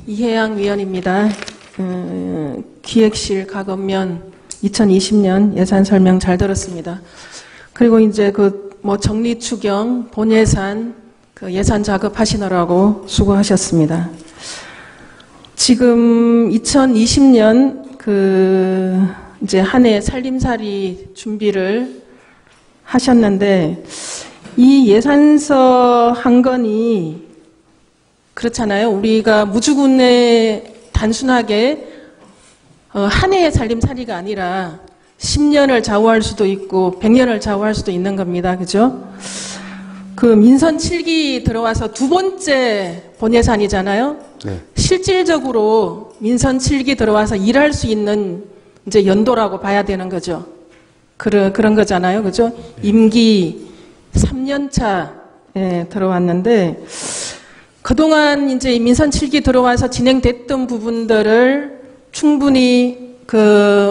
이혜양 위원입니다. 기획실 가건면 2020년 예산 설명 잘 들었습니다. 그리고 이제 정리 추경 본예산 예산 작업하시느라고 수고하셨습니다. 지금 2020년 이제 한 해 살림살이 준비를 하셨는데 이 예산서 한 건이 그렇잖아요. 우리가 무주군에 단순하게 한 해의 살림살이가 아니라 10년을 좌우할 수도 있고 100년을 좌우할 수도 있는 겁니다. 그죠? 민선 7기 들어와서 두 번째 본예산이잖아요. 네. 실질적으로 민선 7기 들어와서 일할 수 있는 이제 연도라고 봐야 되는 거죠. 그런 거잖아요. 그죠? 네. 임기 3년 차에 들어왔는데 그동안 이제 민선 7기 들어와서 진행됐던 부분들을 충분히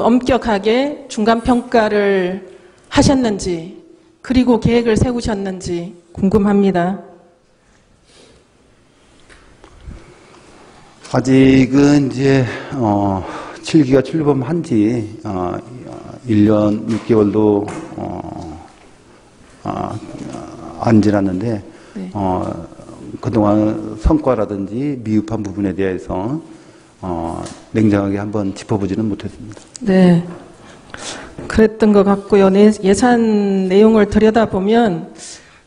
엄격하게 중간 평가를 하셨는지 그리고 계획을 세우셨는지 궁금합니다. 아직은 이제 7기가 출범한 지 1년 6개월도 안 지났는데 네. 그동안 성과라든지 미흡한 부분에 대해서 냉정하게 한번 짚어보지는 못했습니다. 네, 그랬던 것 같고요. 예산 내용을 들여다보면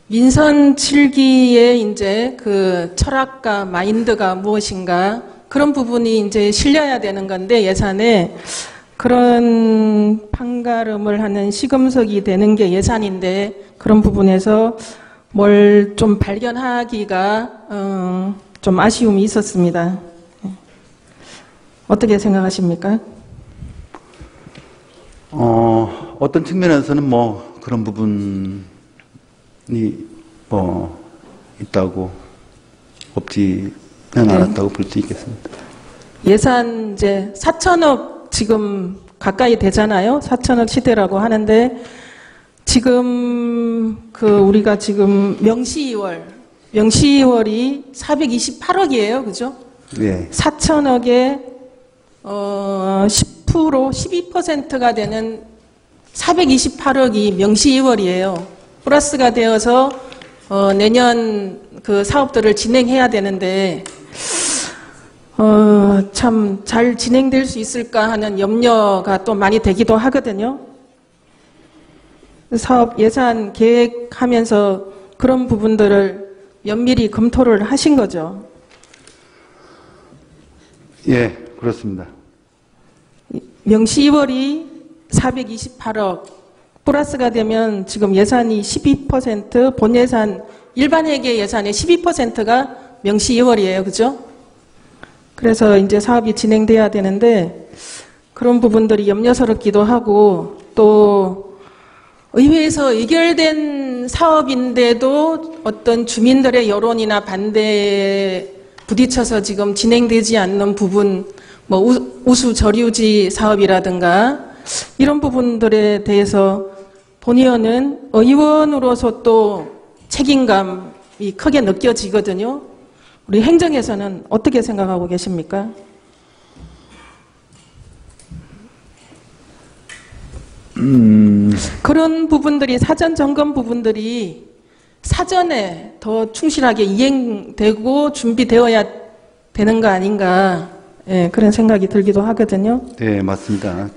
민선 7기의 이제 철학과 마인드가 무엇인가 그런 부분이 이제 실려야 되는 건데 예산에 그런 판가름을 하는 시금석이 되는 게 예산인데 그런 부분에서 뭘 좀 발견하기가 좀 아쉬움이 있었습니다. 어떻게 생각하십니까? 어떤 측면에서는 그런 부분이 있다고 없지는 않았다고 볼 수 있겠습니다. 예산 이제 4천억 지금 가까이 되잖아요. 4천억 시대라고 하는데 지금 우리가 지금 명시이월이 428억이에요. 그죠? 네. 4천억에 10% 12%가 되는 428억이 명시이월이에요. 플러스가 되어서 내년 사업들을 진행해야 되는데 참 잘 진행될 수 있을까 하는 염려가 또 많이 되기도 하거든요. 사업 예산 계획하면서 그런 부분들을 면밀히 검토를 하신 거죠? 예, 그렇습니다. 명시 2월이 428억 플러스가 되면 지금 예산이 12% 본예산 일반 회계 예산의 12%가 명시 2월이에요. 그죠? 그래서 이제 사업이 진행돼야 되는데 그런 부분들이 염려스럽기도 하고 또 의회에서 의결된 사업인데도 어떤 주민들의 여론이나 반대에 부딪혀서 지금 진행되지 않는 부분 우수 저류지 사업이라든가 이런 부분들에 대해서 본 의원은 의원으로서 또 책임감이 크게 느껴지거든요. 우리 행정에서는 어떻게 생각하고 계십니까? 그런 부분들이 사전 점검 부분들이 사전에 더 충실하게 이행되고 준비되어야 되는 거 아닌가 예, 그런 생각이 들기도 하거든요. 네, 맞습니다.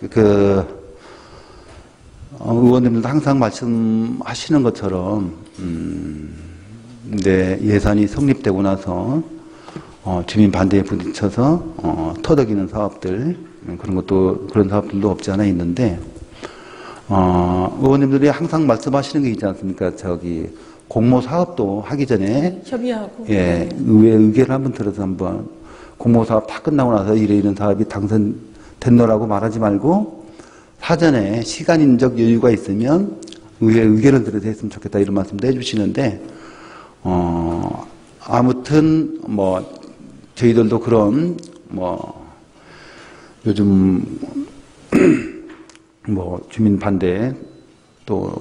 의원님들도 항상 말씀하시는 것처럼 예산이 성립되고 나서 주민 반대에 부딪혀서 터득이는 사업들 그런 사업들도 없지 않아 있는데 의원님들이 항상 말씀하시는 게 있지 않습니까? 공모 사업도 하기 전에 협의하고 예, 의회 의견을 한번 들어서 한번 공모 사업 다 끝나고 나서 이런 사업이 당선됐노라고 말하지 말고 사전에 시간적 여유가 있으면 의회 의견을 들어서 했으면 좋겠다 이런 말씀도 해주시는데 아무튼 저희들도 그런 요즘 주민 반대 또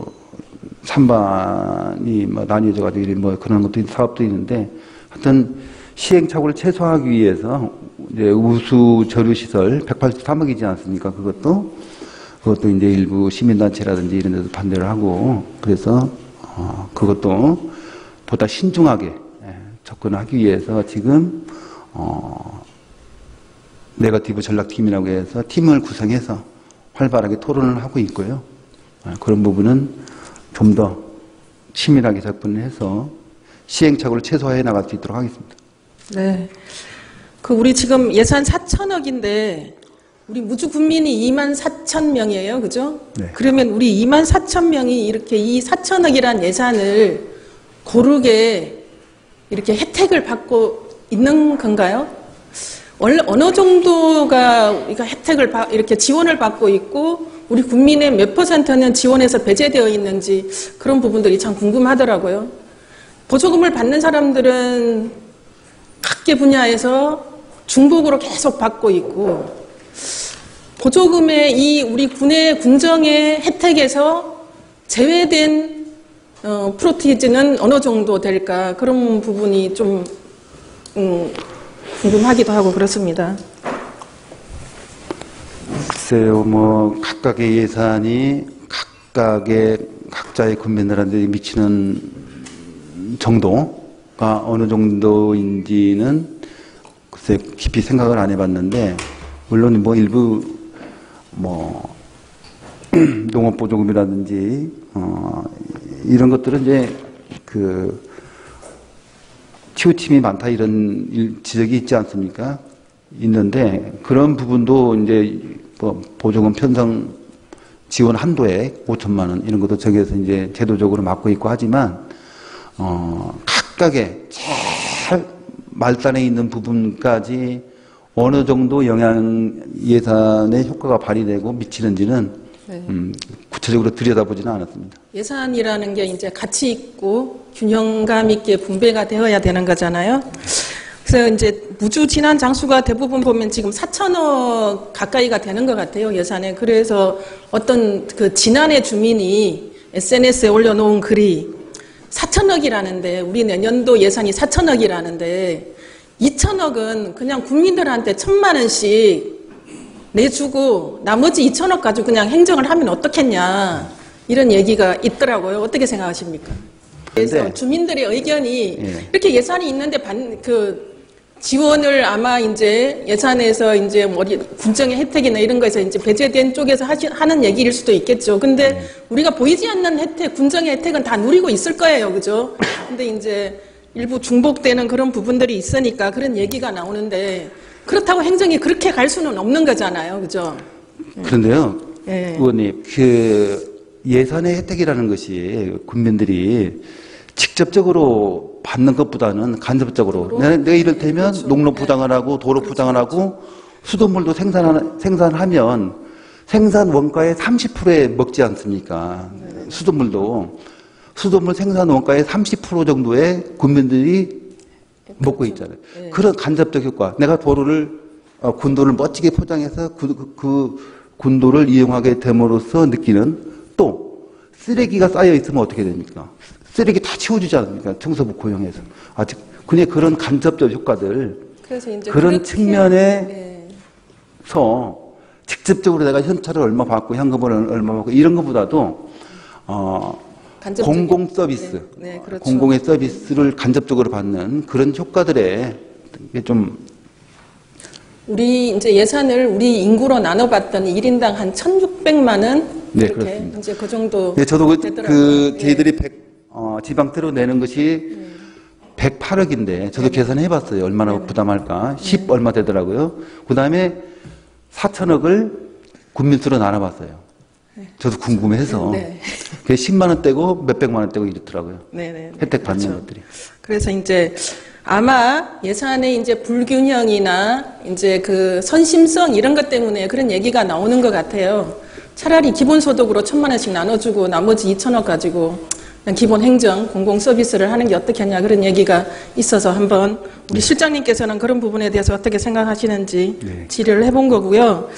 찬반이 나뉘어져가지고 그런 것도 사업도 있는데 하여튼 시행착오를 최소화하기 위해서 이제 우수 저류 시설 183억이지 않습니까? 그것도 이제 일부 시민단체라든지 이런 데도 반대를 하고, 그래서 그것도 보다 신중하게 접근하기 위해서 지금 네거티브 전략팀이라고 해서 팀을 구성해서 활발하게 토론을 하고 있고요. 그런 부분은 좀 더 치밀하게 접근을 해서 시행착오를 최소화해 나갈 수 있도록 하겠습니다. 네. 우리 지금 예산 4천억인데, 우리 무주 국민이 24,000명이에요. 그죠? 네. 그러면 우리 24,000명이 이렇게 이 4천억이란 예산을 고르게 이렇게 혜택을 받고 있는 건가요? 어느 정도가 우리가 혜택을 이렇게 지원을 받고 있고, 우리 국민의 몇 %는 지원에서 배제되어 있는지 그런 부분들이 참 궁금하더라고요. 보조금을 받는 사람들은 각계 분야에서 중복으로 계속 받고 있고, 보조금의 이 우리 군정의 혜택에서 제외된 프로티지는 어느 정도 될까, 그런 부분이 좀 궁금하기도 하고 그렇습니다. 글쎄요, 각각의 예산이 각자의 국민들한테 미치는 정도가 어느 정도인지는 글쎄 깊이 생각을 안 해봤는데, 물론 일부 농업보조금이라든지 이런 것들은 이제 치우침이 많다 이런 지적이 있지 않습니까? 있는데 그런 부분도 이제 보조금 편성 지원 한도에 5천만 원 이런 것도 정해서 이제 제도적으로 맡고 있고 하지만 각각의 제일 말단에 있는 부분까지 어느 정도 영양 예산의 효과가 발휘되고 미치는지는 네. 구체적으로 들여다보지는 않았습니다. 예산이라는 게 이제 가치 있고 균형감 있게 분배가 되어야 되는 거잖아요. 그래서 이제 무주 지난 장수가 대부분 보면 지금 4천억 가까이가 되는 것 같아요, 예산에. 그래서 어떤 지난해 주민이 SNS에 올려놓은 글이 4천억이라는데, 우리 내년도 예산이 4천억이라는데 2천억은 그냥 국민들한테 1,000만 원씩 내주고 나머지 2천억 가지고 그냥 행정을 하면 어떻겠냐, 이런 얘기가 있더라고요. 어떻게 생각하십니까? 그래서 주민들의 의견이 이렇게 예산이 있는데 지원을 아마 이제 예산에서 이제 군정의 혜택이나 이런 거에서 이제 배제된 쪽에서 하는 얘기일 수도 있겠죠. 근데 우리가 보이지 않는 혜택, 군정의 혜택은 다 누리고 있을 거예요. 그죠? 근데 이제 일부 중복되는 그런 부분들이 있으니까 그런 얘기가 나오는데, 그렇다고 행정이 그렇게 갈 수는 없는 거잖아요. 그죠? 그런데요, 의원님, 예산의 혜택이라는 것이 국민들이 직접적으로 받는 것보다는 간접적으로 내가 이를테면 그렇죠. 농로 포장을 하고 도로 그렇죠. 포장을 하고 수돗물도 생산하면 생산 원가의 30%에 먹지 않습니까? 네. 수돗물 생산 원가의 30% 정도의 국민들이 먹고 있잖아요. 네. 그런 간접적 효과. 내가 군도를 멋지게 포장해서 그 군도를 이용하게 됨으로써 느끼는, 또 쓰레기가 쌓여 있으면 어떻게 됩니까? 쓰레기 다 치워주지 않습니까? 청소부 고용해서. 그냥 그런 간접적 효과들, 그래서 이제 그런 측면에서 직접적으로 내가 현찰을 얼마 받고 현금을 얼마 받고 이런 것보다도 공공 서비스, 그렇죠. 공공의 서비스를 간접적으로 받는 그런 효과들에 좀 우리 이제 예산을 우리 인구로 나눠봤더니 1인당 한 1,600만 원 네, 이렇게 그렇습니다. 이제 그 정도. 네, 저도 저희들이 지방대로 내는 것이 108억인데 저도 계산해봤어요. 얼마나 부담할까? 10 얼마 되더라고요. 그 다음에 4천억을 군민수로 나눠봤어요. 저도 궁금해서. 그게 10만 원 떼고 몇백만 원 떼고 이렇더라고요. 혜택 받는 그렇죠. 것들이. 그래서 이제 아마 예산의 이제 불균형이나 이제 선심성 이런 것 때문에 그런 얘기가 나오는 것 같아요. 차라리 기본소득으로 1,000만 원씩 나눠주고 나머지 2천억 가지고 그냥 기본 행정, 공공 서비스를 하는 게 어떻겠냐, 그런 얘기가 있어서 한번 우리 실장님께서는 그런 부분에 대해서 어떻게 생각하시는지 질의를 해본 거고요.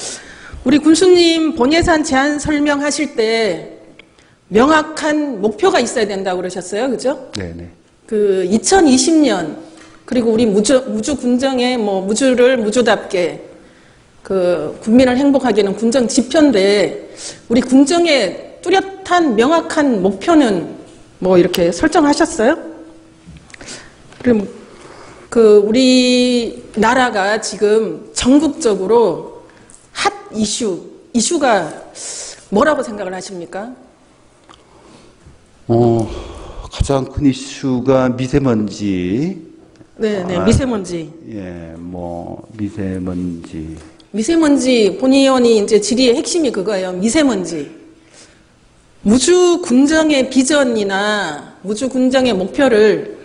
우리 군수님 본예산 제안 설명하실 때 명확한 목표가 있어야 된다고 그러셨어요. 그죠? 네네. 2020년 그리고 우리 무주 군정의 뭐 무주를 무주답게 그 국민을 행복하게 하는 군정 지표인데 우리 군정의 뚜렷한 명확한 목표는 뭐 이렇게 설정하셨어요? 그럼 그 우리 나라가 지금 전국적으로 핫 이슈가 뭐라고 생각을 하십니까? 가장 큰 이슈가 미세먼지. 네, 미세먼지. 예, 뭐 미세먼지. 미세먼지 본의원이 이제 질의의 핵심이 그거예요. 미세먼지. 무주 군정의 비전이나 무주 군정의 목표를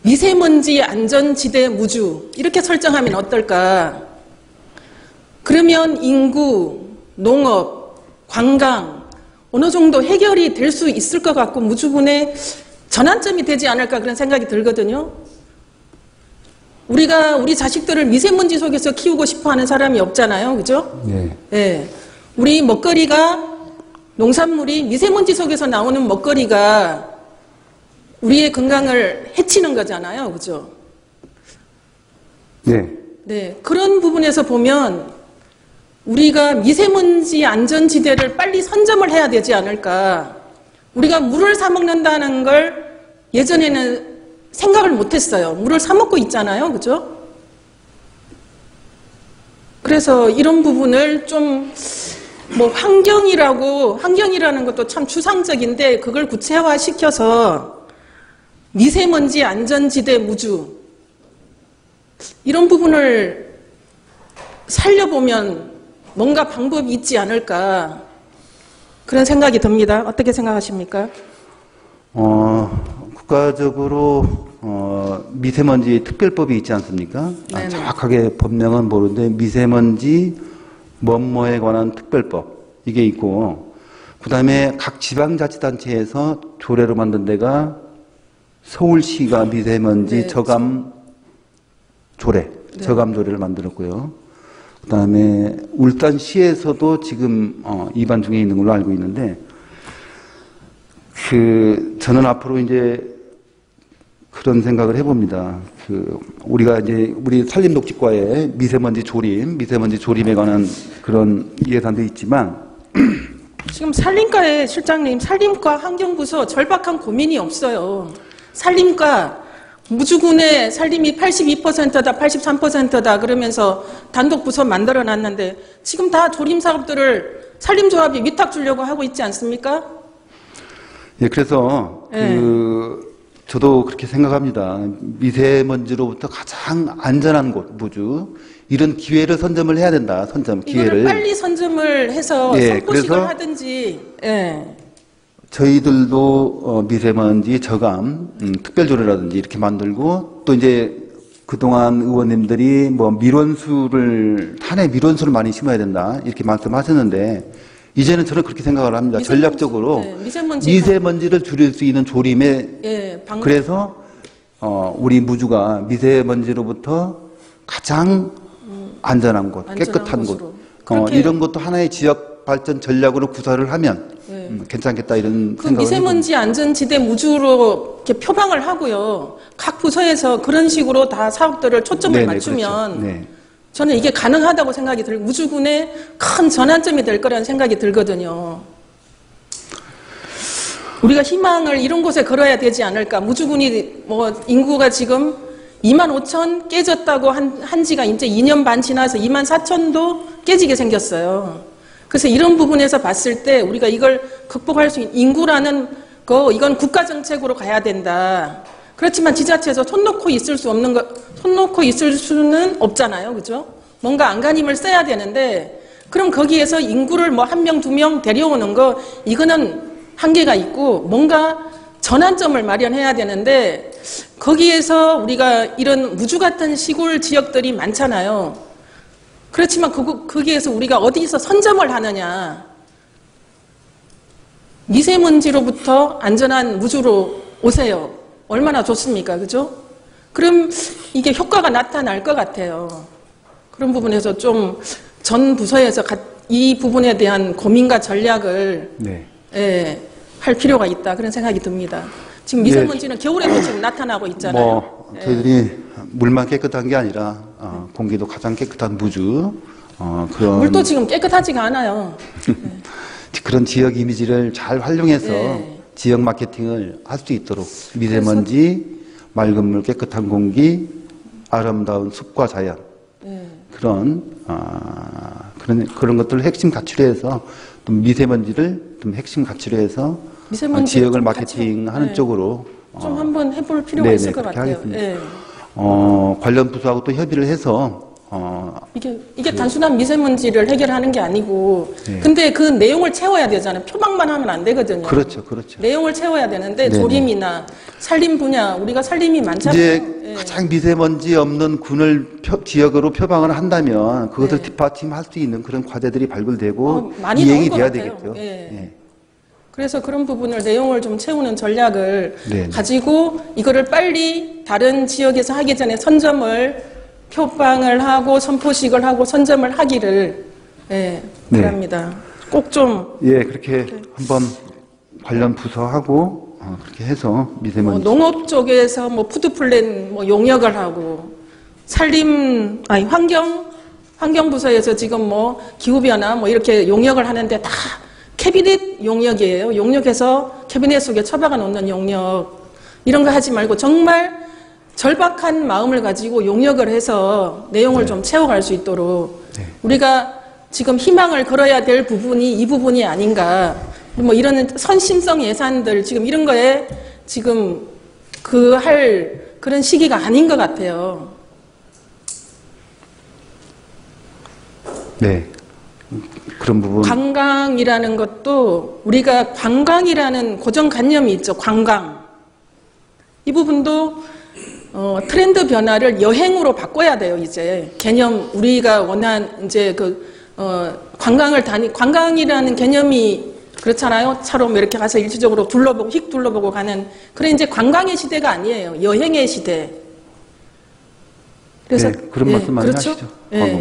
미세먼지 안전지대 무주 이렇게 설정하면 어떨까? 그러면 인구, 농업, 관광 어느 정도 해결이 될 수 있을 것 같고 무주군의 전환점이 되지 않을까 그런 생각이 들거든요. 우리가 우리 자식들을 미세먼지 속에서 키우고 싶어 하는 사람이 없잖아요. 그죠? 네. 네. 우리 먹거리가 농산물이 미세먼지 속에서 나오는 먹거리가 우리의 건강을 해치는 거잖아요. 그죠? 네. 네. 그런 부분에서 보면 우리가 미세먼지 안전지대를 빨리 선점을 해야 되지 않을까. 우리가 물을 사 먹는다는 걸 예전에는 생각을 못했어요. 물을 사 먹고 있잖아요. 그죠? 그래서 이런 부분을 좀 뭐 환경이라는 것도 참 추상적인데 그걸 구체화시켜서 미세먼지 안전지대 무주 이런 부분을 살려보면 뭔가 방법이 있지 않을까 그런 생각이 듭니다. 어떻게 생각하십니까? 국가적으로 미세먼지 특별법이 있지 않습니까? 정확하게 법령은 모르는데 미세먼지 뭐뭐에 관한 특별법 이게 있고 그 다음에 각 지방자치단체에서 조례로 만든 데가 서울시가 미세먼지 저감 조례, 저감 조례를 만들었고요. 그 다음에 울산시에서도 지금 입안 중에 있는 걸로 알고 있는데 저는 앞으로 이제 그런 생각을 해봅니다. 우리가 이제 우리 산림독지과에 미세먼지 조림에 관한 그런 예산도 있지만 지금 산림과에 실장님 산림과 환경부서 절박한 고민이 없어요. 산림과 무주군의 산림이 82%다 83%다 그러면서 단독 부서 만들어 놨는데 지금 다 조림 사업들을 산림조합이 위탁 주려고 하고 있지 않습니까? 예, 그래서 저도 그렇게 생각합니다. 미세먼지로부터 가장 안전한 곳, 무주. 이런 기회를 선점을 해야 된다. 기회를. 이거를 빨리 선점을 해서 선포식을 하든지. 예. 저희들도 미세먼지 저감, 특별조례라든지 이렇게 만들고 또 이제 그동안 의원님들이 뭐 한 해 밀원수를 많이 심어야 된다. 이렇게 말씀하셨는데 이제는 저는 그렇게 생각을 합니다. 전략적으로 미세먼지를 줄일 수 있는 조림에 그래서 우리 무주가 미세먼지로부터 가장 안전한 곳, 깨끗한 곳 이런 것도 하나의 지역 발전 전략으로 구사를 하면 괜찮겠다 이런 생각을 미세먼지 안전지대 무주로 이렇게 표방을 하고요. 각 부서에서 그런 식으로 다 사업들을 초점을 맞추면 그렇죠. 네. 저는 이게 가능하다고 생각이 들고 무주군의 큰 전환점이 될 거라는 생각이 들거든요. 우리가 희망을 이런 곳에 걸어야 되지 않을까. 무주군이 뭐 인구가 지금 25,000 깨졌다고 한 지가 이제 2년 반 지나서 24,000도 깨지게 생겼어요. 그래서 이런 부분에서 봤을 때 우리가 이걸 극복할 수 있는 인구라는 이건 국가 정책으로 가야 된다. 그렇지만 지자체에서 손 놓고 있을 수는 없잖아요. 그죠? 뭔가 안간힘을 써야 되는데, 그럼 거기에서 인구를 뭐 1명, 2명 데려오는 거, 이거는 한계가 있고, 뭔가 전환점을 마련해야 되는데, 거기에서 우리가 이런 무주 같은 시골 지역들이 많잖아요. 그렇지만 거기에서 우리가 어디서 선점을 하느냐. 미세먼지로부터 안전한 무주로 오세요. 얼마나 좋습니까? 그죠? 그럼 이게 효과가 나타날 것 같아요. 그런 부분에서 좀 전 부서에서 이 부분에 대한 고민과 전략을 할 필요가 있다. 그런 생각이 듭니다. 지금 미세먼지는 겨울에도 지금 나타나고 있잖아요. 저희들이 물만 깨끗한 게 아니라 공기도 가장 깨끗한 무주 그런 물도 지금 깨끗하지가 않아요. 그런 지역 이미지를 잘 활용해서 지역 마케팅을 할 수 있도록 미세먼지, 맑은 물, 깨끗한 공기, 아름다운 숲과 자연 그런 것들을 핵심 가치로 해서 좀 미세먼지를 좀 핵심 가치로 해서 지역을 마케팅하는 쪽으로 좀 한번 해볼 필요가 있을 것 같아요. 관련 부서하고 또 협의를 해서 이게 단순한 미세먼지를 해결하는 게 아니고 근데 그 내용을 채워야 되잖아요. 표방만 하면 안 되거든요. 그렇죠. 내용을 채워야 되는데 조림이나 산림 분야 우리가 산림이 많잖아요. 이제 가장 미세먼지 없는 군을 지역으로 표방을 한다면 그것을 뒷받침할 수 있는 그런 과제들이 발굴되고 많이 이행이 나올 것 돼야 같아요. 되겠죠. 그래서 그런 부분을 내용을 좀 채우는 전략을 가지고 이거를 빨리 다른 지역에서 하기 전에 선점을 표방을 하고 선포식을 하고 선점을 하기를 바랍니다. 꼭 좀 그렇게 한번 관련 부서하고 그렇게 해서 미세먼지 농업 쪽에서 푸드플랜 용역을 하고 환경부서에서 지금 기후변화 이렇게 용역을 하는데 다 캐비넷 용역이에요. 용역해서 캐비넷 속에 처박아 놓는 용역 이런 거 하지 말고 정말 절박한 마음을 가지고 용역을 해서 내용을 좀 채워갈 수 있도록 우리가 지금 희망을 걸어야 될 부분이 이 부분이 아닌가 이런 선심성 예산들 지금 이런 거에 지금 그런 시기가 아닌 것 같아요. 그런 부분. 관광이라는 것도 우리가 관광이라는 고정관념이 있죠. 관광. 이 부분도 트렌드 변화를 여행으로 바꿔야 돼요, 이제. 개념, 우리가 원한, 이제 관광이라는 개념이 그렇잖아요. 차로 이렇게 가서 일시적으로 둘러보고 가는. 그런 이제 관광의 시대가 아니에요. 여행의 시대. 그래서. 그런 말씀 많이 그렇죠? 하시죠.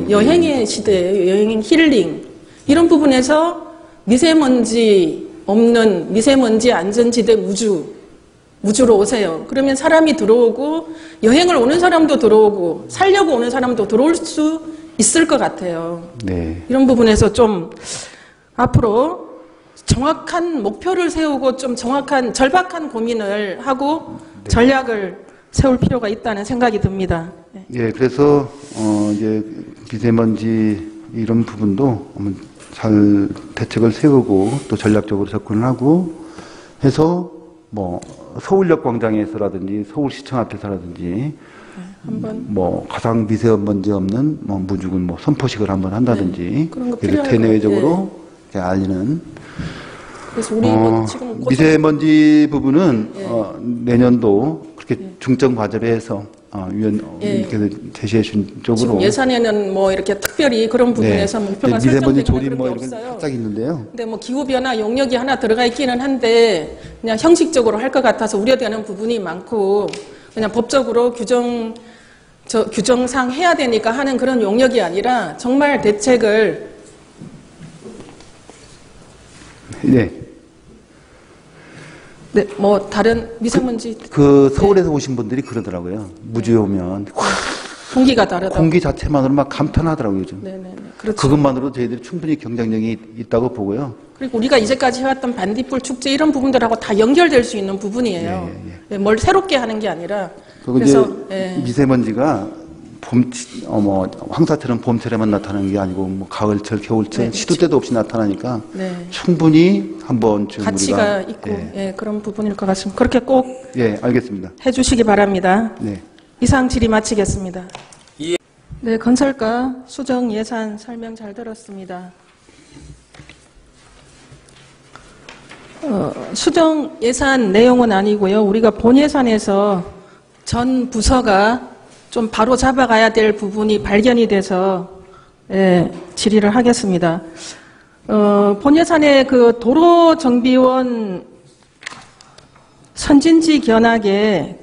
여행의 시대예요. 여행 힐링. 이런 부분에서 미세먼지 없는, 미세먼지 안전지대 무주로 오세요. 그러면 사람이 들어오고 여행을 오는 사람도 들어오고 살려고 오는 사람도 들어올 수 있을 것 같아요. 이런 부분에서 좀 앞으로 정확한 목표를 세우고 좀 정확한 절박한 고민을 하고 전략을 세울 필요가 있다는 생각이 듭니다. 그래서 이제 미세먼지 이런 부분도 잘 대책을 세우고 또 전략적으로 접근을 하고 해서 서울역 광장에서라든지 서울시청 앞에서라든지 가장 미세먼지 없는 무주군 선포식을 한번 한다든지 대내외적으로 알리는. 그래서 우리 지금 미세먼지 부분은 내년도 그렇게 중점 과제로 해서 위원께서 제시해 준 쪽으로 지금 예산에는 이렇게 특별히 그런 부분에서 목표가 미세먼지 설정되는 조림 그런 게 이런 게 없어요. 살짝 있는데요. 근데 기후변화 용역이 하나 들어가 있기는 한데 그냥 형식적으로 할 것 같아서 우려되는 부분이 많고 그냥 법적으로 규정상 해야 되니까 하는 그런 용역이 아니라 정말 대책을 다른 미세먼지 서울에서 오신 분들이 그러더라고요. 무주에 오면 공기가 다르다. 공기 자체만으로 막 감탄하더라고요. 요즘. 그렇죠. 그것만으로 저희들이 충분히 경쟁력이 있다고 보고요. 그리고 우리가 이제까지 해왔던 반딧불 축제 이런 부분들하고 다 연결될 수 있는 부분이에요. 뭘 새롭게 하는 게 아니라. 그래서 미세먼지가 황사처럼 봄철에만 나타나는 게 아니고 가을철, 겨울철 시도 때도 없이 나타나니까 충분히 한번 지금 가치가 있고 그런 부분일 것 같습니다. 그렇게 꼭 알겠습니다. 해주시기 바랍니다. 이상 질의 마치겠습니다. 건설과 수정 예산 설명 잘 들었습니다. 수정 예산 내용은 아니고요. 우리가 본 예산에서 전 부서가 좀 바로 잡아가야 될 부분이 발견이 돼서 질의를 하겠습니다. 본 예산에 도로정비원 선진지 견학에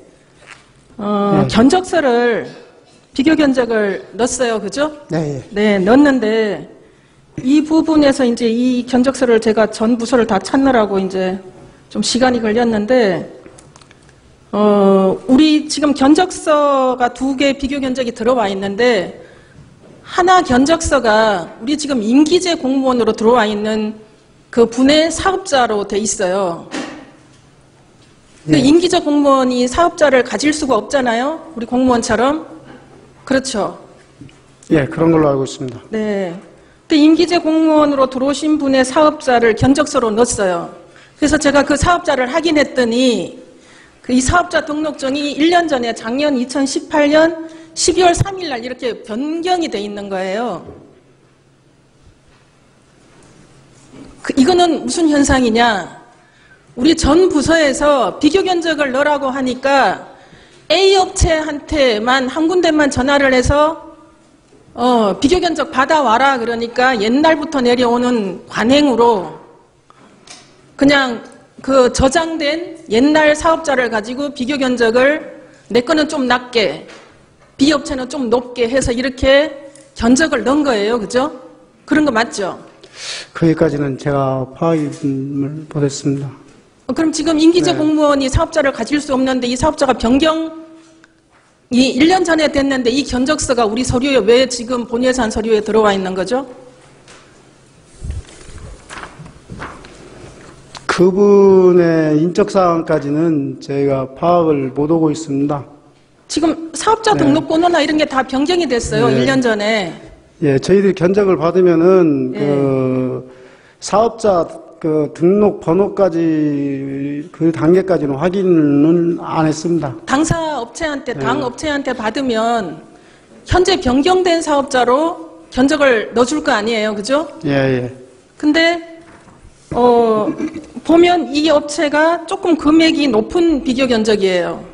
견적서를 비교 견적을 넣었어요, 그죠? 넣었는데 이 부분에서 이제 이 견적서를 제가 전 부서를 다 찾느라고 이제 좀 시간이 걸렸는데 우리 지금 견적서가 2개 비교 견적이 들어와 있는데, 하나 견적서가 우리 지금 임기제 공무원으로 들어와 있는 그 분의 사업자로 돼 있어요. 그 임기제 공무원이 사업자를 가질 수가 없잖아요. 우리 공무원처럼. 그렇죠. 예, 그런 걸로 알고 있습니다. 네. 그 임기제 공무원으로 들어오신 분의 사업자를 견적서로 넣었어요. 그래서 제가 그 사업자를 확인했더니 그 이 사업자 등록증이 1년 전에 작년 2018년 12월 3일 날 이렇게 변경이 돼 있는 거예요. 이거는 무슨 현상이냐? 우리 전 부서에서 비교 견적을 넣으라고 하니까 A 업체한테만 한 군데만 전화를 해서 비교 견적 받아와라 그러니까 옛날부터 내려오는 관행으로 그냥 그 저장된 옛날 사업자를 가지고 비교 견적을 내 거는 좀 낮게 B 업체는 좀 높게 해서 이렇게 견적을 넣은 거예요. 그죠? 그런 거 맞죠? 거기까지는 제가 파악을 못했습니다. 그럼 지금 임기제 네. 공무원이 사업자를 가질 수 없는데 이 사업자가 변경이 1년 전에 됐는데 이 견적서가 우리 서류에 왜 지금 본예산 서류에 들어와 있는 거죠? 그분의 인적사항까지는 저희가 파악을 못하고 있습니다. 지금 사업자 등록번호나 이런 게 다 변경이 됐어요. 네. 1년 전에. 예, 저희들이 견적을 받으면은 예. 그 사업자 그 등록 번호까지 그 단계까지는 확인은 안 했습니다. 당사 업체한테, 당 네. 업체한테 받으면 현재 변경된 사업자로 견적을 넣어줄 거 아니에요. 그죠? 예, 예. 근데 보면 이 업체가 조금 금액이 높은 비교 견적이에요.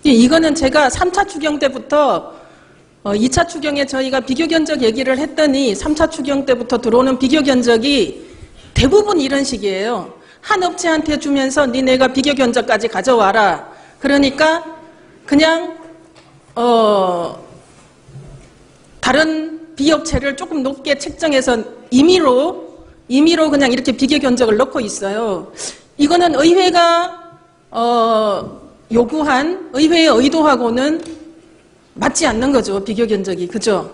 이거는 제가 3차 추경 때부터 2차 추경에 저희가 비교 견적 얘기를 했더니 3차 추경 때부터 들어오는 비교 견적이 대부분 이런 식이에요. 한 업체한테 주면서 니네가 비교 견적까지 가져와라. 그러니까 그냥 다른 B업체를 조금 높게 책정해서 임의로 그냥 이렇게 비교 견적을 넣고 있어요. 이거는 의회가 요구한 의회의 의도하고는 맞지 않는 거죠. 비교 견적이. 그죠?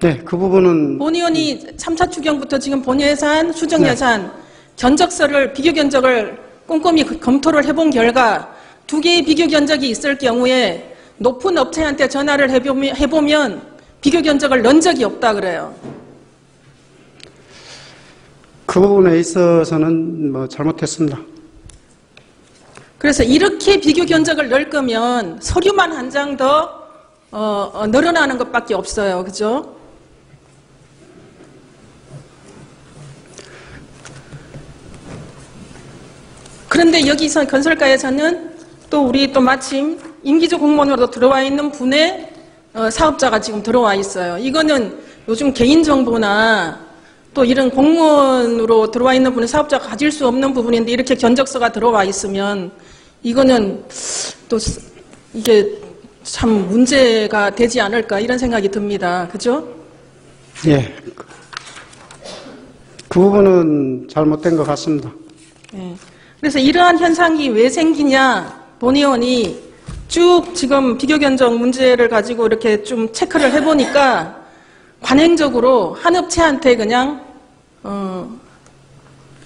네, 그 부분은 본의원이 3차 추경부터 지금 본예산, 수정예산, 견적서를 비교 견적을 꼼꼼히 검토를 해본 결과 2개의 비교 견적이 있을 경우에 높은 업체한테 전화를 해보면 비교 견적을 넣은 적이 없다 그래요. 그 부분에 있어서는 뭐 잘못했습니다. 그래서 이렇게 비교 견적을 넣을 거면 서류만 한 장 더 늘어나는 것밖에 없어요. 그죠? 그런데 여기서 건설가에서는 또 우리 또 마침 임기제 공무원으로 들어와 있는 분의 사업자가 지금 들어와 있어요. 이거는 요즘 개인정보나 또 이런 공무원으로 들어와 있는 분의 사업자가 가질 수 없는 부분인데 이렇게 견적서가 들어와 있으면 이거는 또 이게 참 문제가 되지 않을까 이런 생각이 듭니다. 그죠? 예. 그 부분은 잘못된 것 같습니다. 예. 그래서 이러한 현상이 왜 생기냐 본의원이 쭉 지금 비교 견적 문제를 가지고 이렇게 좀 체크를 해보니까 관행적으로 한 업체한테 그냥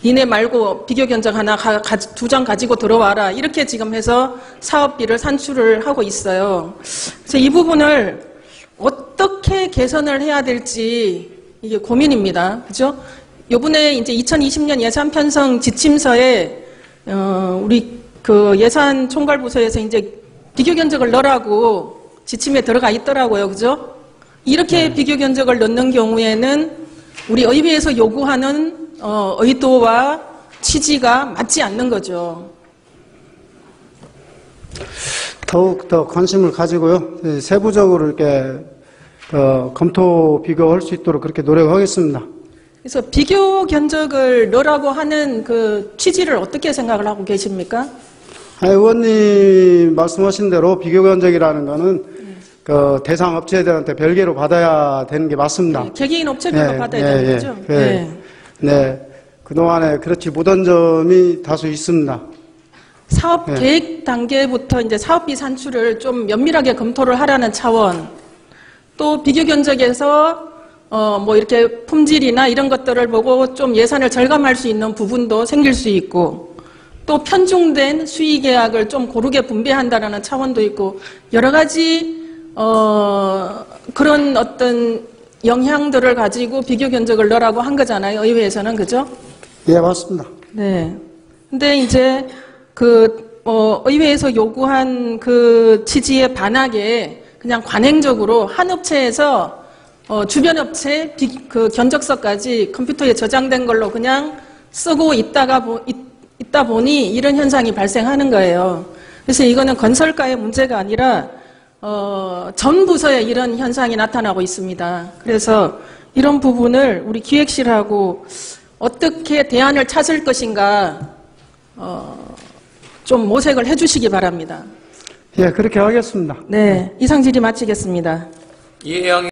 니네 말고 비교 견적 하나 2장 가지고 들어와라 이렇게 지금 해서 사업비를 산출을 하고 있어요. 그래서 이 부분을 어떻게 개선을 해야 될지 이게 고민입니다. 그죠? 요번에 이제 2020년 예산 편성 지침서에 우리 그 예산 총괄부서에서 이제 비교 견적을 넣으라고 지침에 들어가 있더라고요. 그죠? 이렇게 비교 견적을 넣는 경우에는 우리 의회에서 요구하는 의도와 취지가 맞지 않는 거죠. 더욱 더 관심을 가지고요. 세부적으로 이렇게 검토 비교할 수 있도록 그렇게 노력하겠습니다. 그래서 비교 견적을 넣으라고 하는 그 취지를 어떻게 생각을 하고 계십니까? 의원님 말씀하신 대로 비교 견적이라는 거는 그 대상 업체들한테 별개로 받아야 되는 게 맞습니다. 네, 개개인 업체별로 받아야 되는 거죠? 네. 그동안에 그렇지 못한 점이 다수 있습니다. 사업 네. 계획 단계부터 이제 사업비 산출을 좀 면밀하게 검토를 하라는 차원, 또 비교 견적에서 뭐 이렇게 품질이나 이런 것들을 보고 좀 예산을 절감할 수 있는 부분도 생길 수 있고, 또 편중된 수의 계약을 좀 고르게 분배한다라는 차원도 있고, 여러 가지 그런 어떤 영향들을 가지고 비교 견적을 넣으라고 한 거잖아요, 의회에서는. 그죠? 예, 맞습니다. 네. 근데 이제 의회에서 요구한 그 취지에 반하게 그냥 관행적으로 한 업체에서 주변 업체 그 견적서까지 컴퓨터에 저장된 걸로 그냥 쓰고 있다 보니 이런 현상이 발생하는 거예요. 그래서 이거는 건설가의 문제가 아니라 전 부서에 이런 현상이 나타나고 있습니다. 그래서 이런 부분을 우리 기획실하고 어떻게 대안을 찾을 것인가 좀 모색을 해주시기 바랍니다. 예, 그렇게 하겠습니다. 네, 이상 질의 마치겠습니다. 이해영